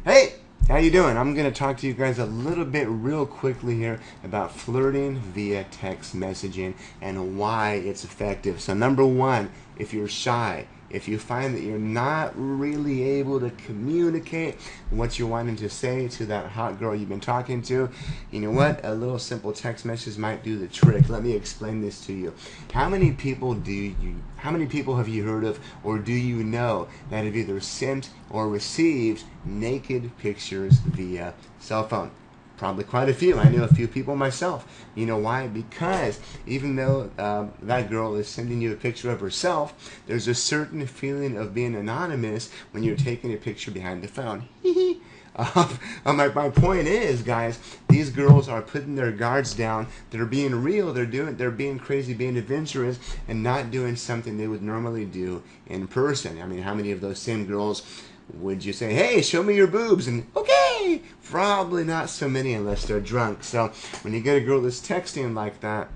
Hey, how you doing? I'm going to talk to you guys a little bit real quickly here about flirting via text messaging and why it's effective. So number one, if you're shy, if you find that you're not really able to communicate what you're wanting to say to that hot girl you've been talking to, you know what? A little simple text message might do the trick. Let me explain this to you. How many people have you heard of or do you know that have either sent or received naked pictures via cell phone? Probably quite a few. I know a few people myself. You know why? Because even though that girl is sending you a picture of herself, there's a certain feeling of being anonymous when you're taking a picture behind the phone. My point is, guys, these girls are putting their guards down. They're being real. They're being crazy, being adventurous, and not doing something they would normally do in person. I mean, how many of those same girls would you say, hey, show me your boobs? And okay, probably not so many unless they're drunk. So when you get a girl that's texting like that,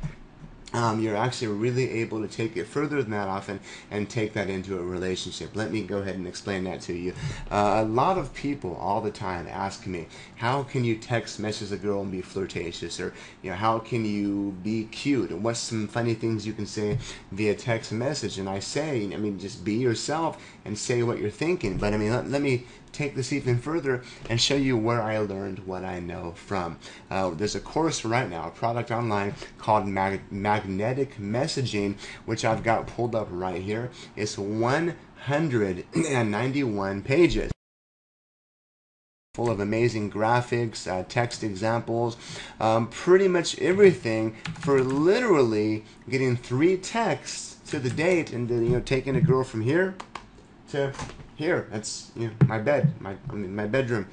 you're actually really able to take it further than that often and take that into a relationship. Let me go ahead and explain that to you. A lot of people all the time ask me, how can you text message a girl and be flirtatious? Or, you know, how can you be cute? And what's some funny things you can say via text message? And I say, I mean, just be yourself and say what you're thinking. But I mean, let me take this even further and show you where I learned what I know from. There's a course right now, a product online called Magnetic Messaging, which I've got pulled up right here. It's 191 pages, full of amazing graphics, text examples, pretty much everything for literally getting 3 texts to the date and taking a girl from here to here. That's my bed, my bedroom.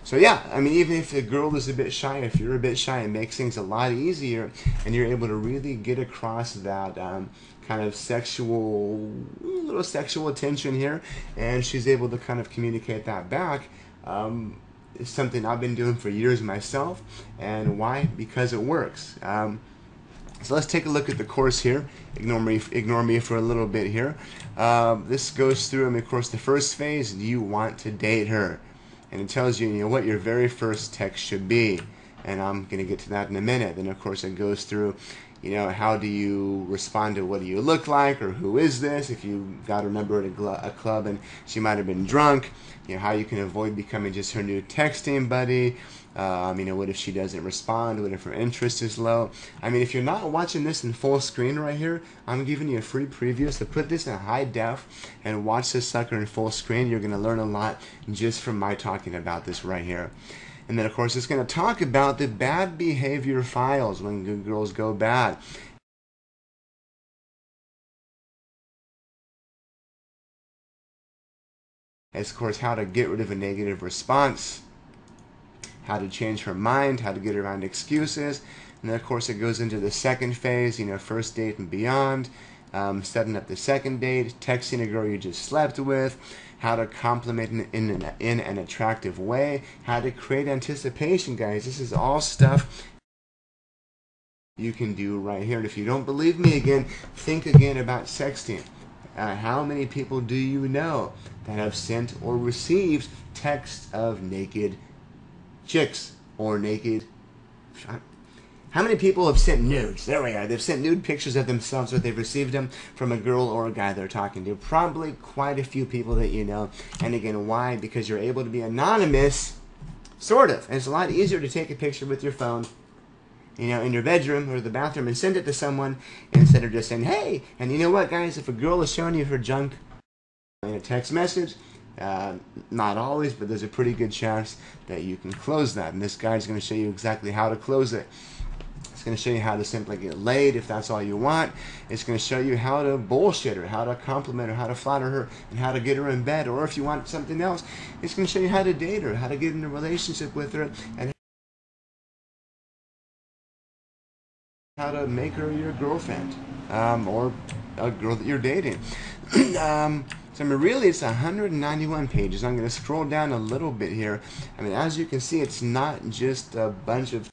So yeah, I mean, even if the girl is a bit shy, if you're a bit shy, it makes things a lot easier, and you're able to really get across that kind of little sexual attention here, and she's able to kind of communicate that back. It's something I've been doing for years myself, and why? Because it works. So let's take a look at the course here. Ignore me for a little bit here. This goes through, I mean, of course, the first phase, do you want to date her? And it tells you, what your very first text should be. And I'm going to get to that in a minute. Then, of course, it goes through, how do you respond to what do you look like or who is this? If you got her number at a club and she might have been drunk, how you can avoid becoming just her new texting buddy. What if she doesn't respond? What if her interest is low? I mean, if you're not watching this in full screen right here, I'm giving you a free preview. So put this in high def and watch this sucker in full screen. You're going to learn a lot just from my talking about this right here. And then, of course, it's going to talk about the bad behavior files when good girls go bad. It's, of course, how to get rid of a negative response, how to change her mind, how to get around excuses. And then, of course, it goes into the second phase, first date and beyond, setting up the second date, texting a girl you just slept with, how to compliment in an attractive way, how to create anticipation, guys. This is all stuff you can do right here. And if you don't believe me again, think again about sexting. How many people do you know that have sent or received texts of naked chicks or naked? How many people have sent nudes? There we are. They've sent nude pictures of themselves, or they've received them from a girl or a guy they're talking to. Probably quite a few people that you know. And again, why? Because you're able to be anonymous, sort of. And it's a lot easier to take a picture with your phone, in your bedroom or the bathroom and send it to someone instead of just saying, hey. And you know what, guys? If a girl is showing you her junk in a text message, not always, but there's a pretty good chance that you can close that. And this guide's going to show you exactly how to close it. It's going to show you how to simply get laid if that's all you want. It's going to show you how to bullshit her, how to compliment her, how to flatter her, and how to get her in bed. Or if you want something else, it's going to show you how to date her, how to get in a relationship with her, and how to make her your girlfriend, or a girl that you're dating. So I mean, really, it's 191 pages. I'm going to scroll down a little bit here. I mean, as you can see, it's not just a bunch of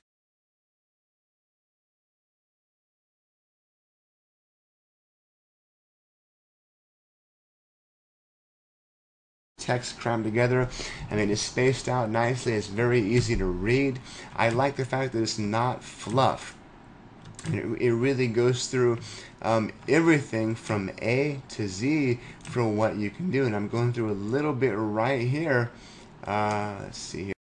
text crammed together. I mean, it's spaced out nicely. It's very easy to read. I like the fact that it's not fluff. It really goes through everything from A to Z for what you can do. And I'm going through a little bit right here. Let's see here.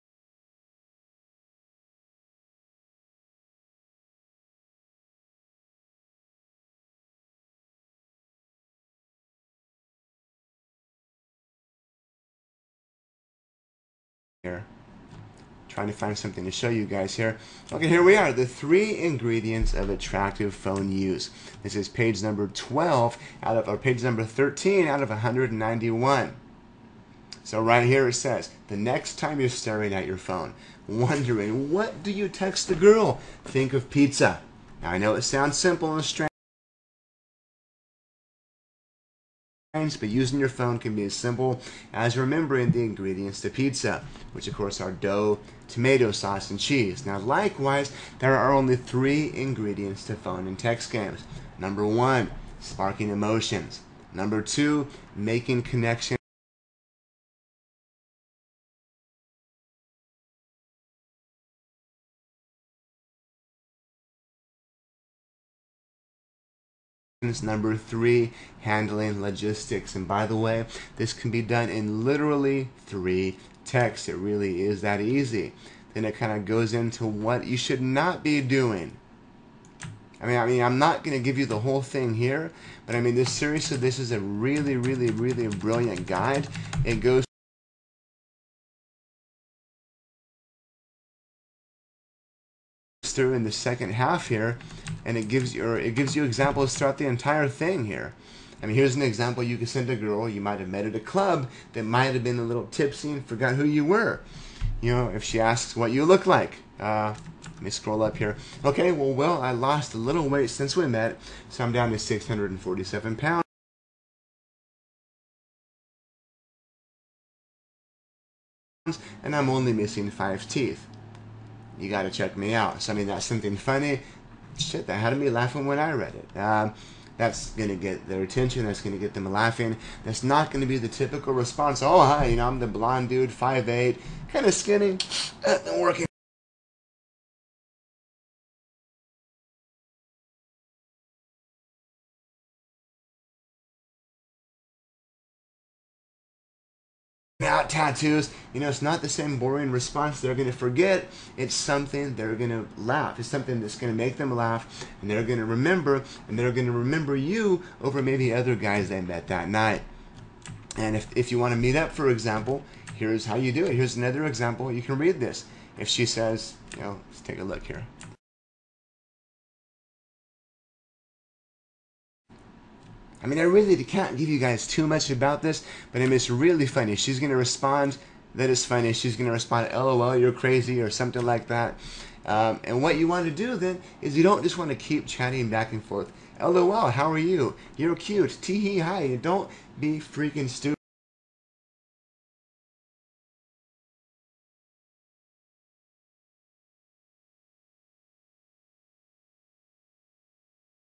Trying to find something to show you guys here. Okay, here we are. The 3 ingredients of attractive phone use. This is page number 12 out of, or page number 13 out of 191. So right here it says, the next time you're staring at your phone, wondering, what do you text the girl? Think of pizza. Now I know it sounds simple and strange, but using your phone can be as simple as remembering the ingredients to pizza, which of course are dough, tomato sauce, and cheese. Now likewise, there are only 3 ingredients to phone and text games. Number 1, sparking emotions. Number 2, making connections. Number 3, handling logistics. And by the way, this can be done in literally 3 texts. It really is that easy. Then it kind of goes into what you should not be doing. I mean, I'm not going to give you the whole thing here, but I mean, seriously, this is a really, really, really brilliant guide. It goes through in the second half here, and it gives you examples throughout the entire thing here. I mean, here's an example you could send a girl you might have met at a club that might have been a little tipsy and forgot who you were. You know, if she asks what you look like. Let me scroll up here. Okay, well, I lost a little weight since we met, so I'm down to 647 pounds. And I'm only missing 5 teeth. You got to check me out. So, I mean, that's something funny. Shit, that had me laughing when I read it. That's going to get their attention. That's going to get them laughing. That's not going to be the typical response. Oh, hi, you know, I'm the blonde dude, 5'8", kind of skinny, working. Out tattoos, you know, it's not the same boring response they're going to forget. It's something they're going to laugh. It's something that's going to make them laugh, and they're going to remember, and they're going to remember you over maybe other guys they met that night. And if you want to meet up, for example, here's how you do it. Here's another example. You can read this. If she says, you know, let's take a look here. I mean, I really can't give you guys too much about this, but I mean, it's really funny. She's going to respond that it's funny. She's going to respond, LOL, you're crazy, or something like that. And what you want to do then is you don't just want to keep chatting back and forth. LOL, how are you? You're cute. Tee-hee, hi. Don't be freaking stupid.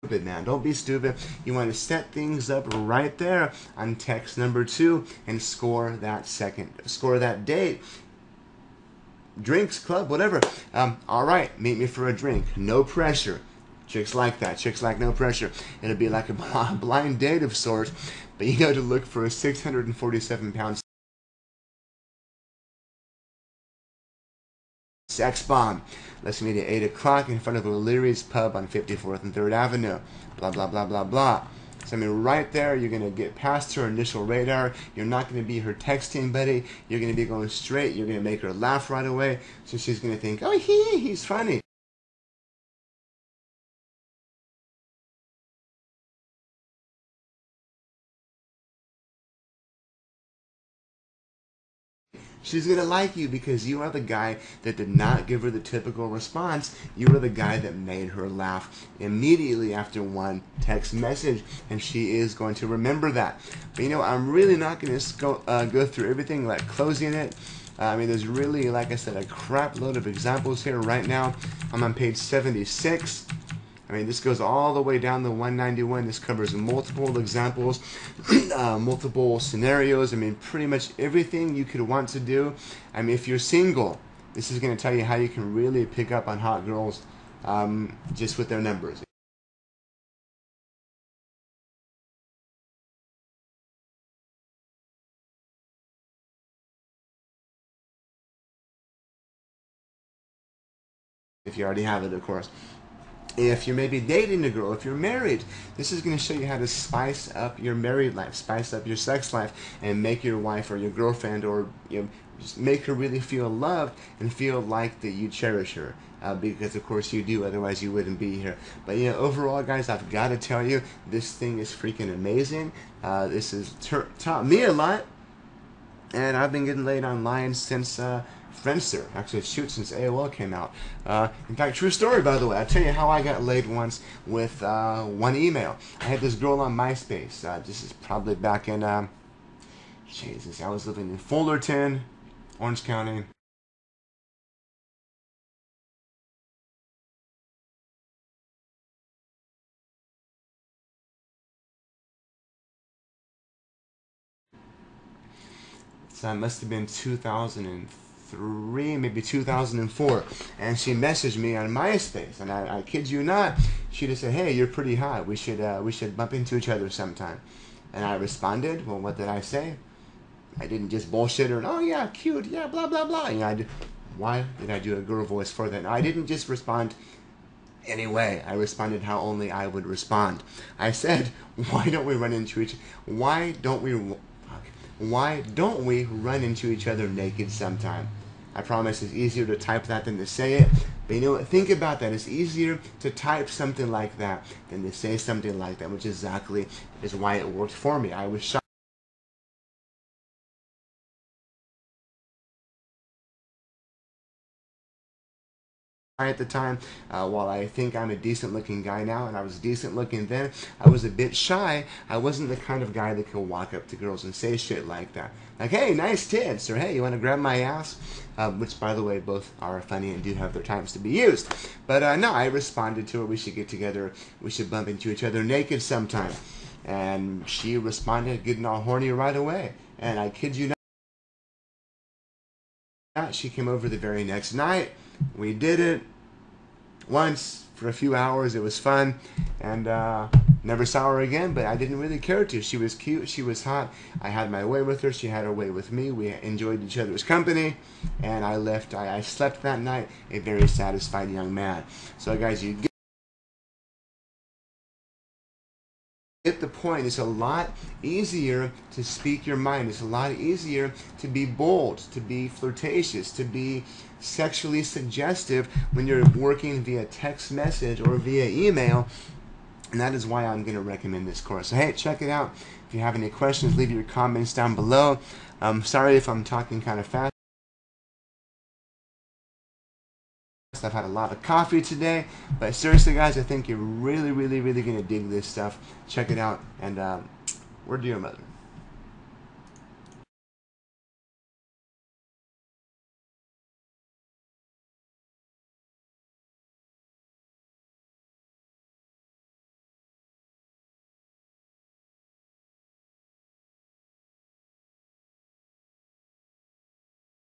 Man, don't be stupid. You want to set things up right there on text number 2 and score that date. Drinks, club, whatever. All right, meet me for a drink. No pressure. Chicks like that. Chicks like no pressure. It'll be like a blind date of sorts, but you got to look for a 647-pound sex bomb. Let's meet at 8 o'clock in front of O'Leary's Pub on 54th and 3rd Avenue. Blah, blah, blah, blah, blah. So, I mean, right there, you're going to get past her initial radar. You're not going to be her texting buddy. You're going to be going straight. You're going to make her laugh right away. So she's going to think, oh, he's funny. She's going to like you because you are the guy that did not give her the typical response. You are the guy that made her laugh immediately after one text message, and she is going to remember that. But you know, I'm really not going to go through everything like closing it. I mean, there's really, like I said, a crap load of examples here right now. I'm on page 76. I mean, this goes all the way down to 191. This covers multiple examples, multiple scenarios. I mean, pretty much everything you could want to do. I mean, if you're single, this is going to tell you how you can really pick up on hot girls just with their numbers. If you already have it, of course. If you're maybe dating a girl, if you're married, this is going to show you how to spice up your married life, spice up your sex life, and make your wife or your girlfriend, or just make her really feel loved and feel like that you cherish her. Because of course you do, otherwise you wouldn't be here. But overall, guys, I've got to tell you, this thing is freaking amazing. This has taught me a lot, and I've been getting laid online since Friendster. Actually, since AOL came out. In fact, true story, by the way. I'll tell you how I got laid once with one email. I had this girl on MySpace. This is probably back in, Jesus, I was living in Fullerton, Orange County. So it must have been 2003, maybe 2004, and she messaged me on MySpace, and I kid you not, she just said, "Hey, you're pretty hot. We should bump into each other sometime." And I responded, well, what did I say? I didn't just bullshit her and, "Oh yeah, cute, yeah, blah blah blah." Why did I do a girl voice for that? I didn't just respond anyway. I responded how only I would respond. I said, "Why don't we run into each? Why don't we run into each other naked sometime?" I promise it's easier to type that than to say it. But you know what? Think about that. It's easier to type something like that than to say something like that, which exactly is why it worked for me. I was shocked at the time. While I think I'm a decent looking guy now, and I was decent looking then, I was a bit shy. I wasn't the kind of guy that could walk up to girls and say shit like that. Like, "Hey, nice tits," or "Hey, you want to grab my ass?" Which, by the way, both are funny and do have their times to be used. But no, I responded to her, "We should get together. We should bump into each other naked sometime." And she responded, getting all horny right away. And I kid you not, she came over the very next night. We did it once for a few hours. It was fun, and never saw her again, but I didn't really care to. She was cute, she was hot, I had my way with her, she had her way with me, we enjoyed each other's company, and I slept that night a very satisfied young man. So guys, you get the point. It's a lot easier to speak your mind. It's a lot easier to be bold, to be flirtatious, to be sexually suggestive when you're working via text message or via email. And that is why I'm going to recommend this course. So hey, check it out. If you have any questions, leave your comments down below. Sorry if I'm talking kind of fast. I've had a lot of coffee today, but seriously guys, I think you're really going to dig this stuff. Check it out, and word to your mother.